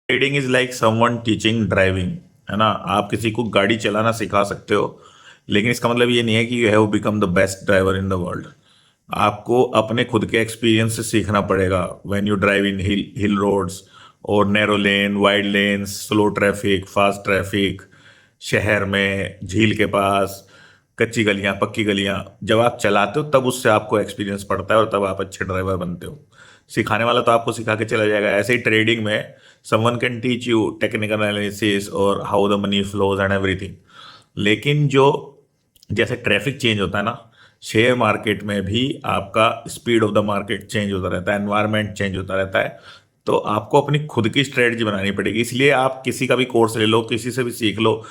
Trading is like someone teaching driving, है ना। आप किसी को गाड़ी चलाना सिखा सकते हो, लेकिन इसका मतलब ये नहीं है कि you have become the best driver in the world. आपको अपने खुद के एक्सपीरियंस से सीखना पड़ेगा। When you drive in hill hill roads और narrow lane, wide lanes, slow traffic, fast traffic, शहर में, झील के पास, कच्ची गलियां, पक्की गलियां, जब आप चलाते हो तब उससे आपको एक्सपीरियंस पड़ता है और तब आप अच्छे ड्राइवर बनते हो। सिखाने वाला तो आपको सिखा के चला जाएगा। ऐसे ही ट्रेडिंग में someone can teach you technical analysis और how the money flows and everything, लेकिन जो जैसे ट्रैफिक चेंज होता है ना, शेयर मार्केट में भी आपका speed of the market change होता रहता है, एनवायरनमेंट चेंज होता रहता है। तो आपको अपनी खुद की स्ट्रेटजी बनानी पड़ेगी। इसलिए आप किसी का भी कोर्स ले लो, किसी से भी सीख लो,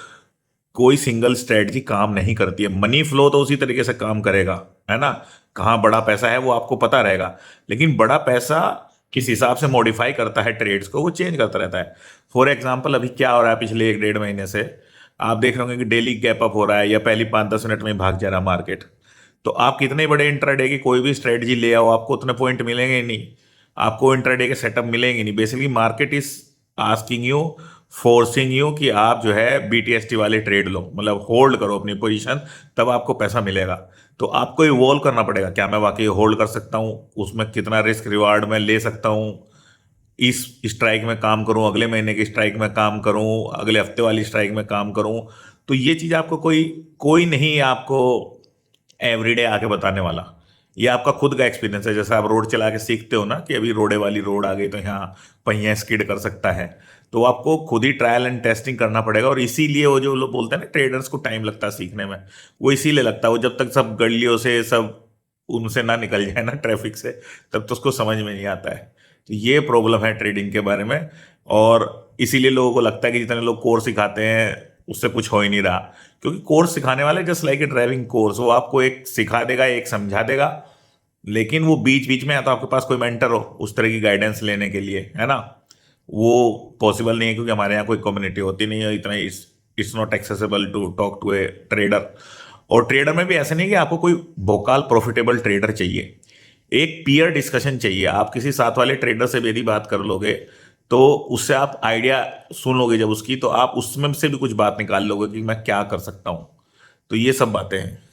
कोई सिंगल स्ट्रेटजी काम नहीं करती है। मनी फ्लो तो उसी तरीके से काम करेगा, है ना। कहाँ बड़ा पैसा है वो आपको पता रहेगा, लेकिन बड़ा पैसा किस हिसाब से मॉडिफाई करता है ट्रेड्स को, वो चेंज करता रहता है। फॉर एग्जाम्पल अभी क्या हो रहा है, पिछले 1 डेढ़ महीने से आप देख रहे होंगे कि डेली गैप अप हो रहा है या पहली 5-10 मिनट में भाग जा रहा है मार्केट। तो आप कितने बड़े इंट्राडे की कोई भी स्ट्रेटजी ले आओ, आपको उतने पॉइंट मिलेंगे ही नहीं, आपको इंट्राडे के सेटअप मिलेंगे नहीं। Basically market is asking you, forcing you कि आप जो है बीटीएसटी वाले ट्रेड लो, मतलब होल्ड करो अपनी पोजीशन, तब आपको पैसा मिलेगा। तो आपको इवॉल्व करना पड़ेगा, क्या मैं वाकई होल्ड कर सकता हूँ, उसमें कितना रिस्क रिवार्ड मैं ले सकता हूँ, इस स्ट्राइक में काम करूं, अगले महीने की स्ट्राइक में काम करूं, अगले हफ्ते वाली स्ट्राइक में काम करूं। तो ये चीज आपको कोई कोई नहीं आपको एवरीडे आके बताने वाला। ये आपका खुद का एक्सपीरियंस है। जैसे आप रोड चला के सीखते हो ना कि अभी रोडे वाली रोड आ गई तो यहाँ पहिया स्किड कर सकता है, तो आपको खुद ही ट्रायल एंड टेस्टिंग करना पड़ेगा। और इसीलिए वो जो लोग बोलते हैं ना ट्रेडर्स को टाइम लगता है सीखने में, वो इसीलिए लगता है। वो जब तक सब गलियों से सब उनसे ना निकल जाए ना, ट्रैफिक से, तब तो उसको समझ में नहीं आता है। तो ये प्रॉब्लम है ट्रेडिंग के बारे में। और इसीलिए लोगों को लगता है कि जितने लोग कोर्स सिखाते हैं उससे कुछ हो ही नहीं रहा, क्योंकि कोर्स सिखाने वाले just like a driving course, वो आपको एक सिखा देगा, एक समझा देगा, लेकिन वो बीच बीच में या तो आपके पास कोई मेंटर हो उस तरह की गाइडेंस लेने के लिए, है ना, वो पॉसिबल नहीं है, क्योंकि हमारे यहाँ कोई कम्युनिटी होती नहीं है इतना। It's not accessible to talk to a trader. और ट्रेडर में भी ऐसा नहीं है कि आपको कोई भोकाल प्रॉफिटेबल ट्रेडर चाहिए, एक पीयर डिस्कशन चाहिए। आप किसी साथ वाले ट्रेडर से भी यदि बात कर लोगे तो उससे आप आइडिया सुन लोगे जब उसकी, तो आप उसमें से भी कुछ बात निकाल लोगे कि मैं क्या कर सकता हूँ। तो ये सब बातें हैं।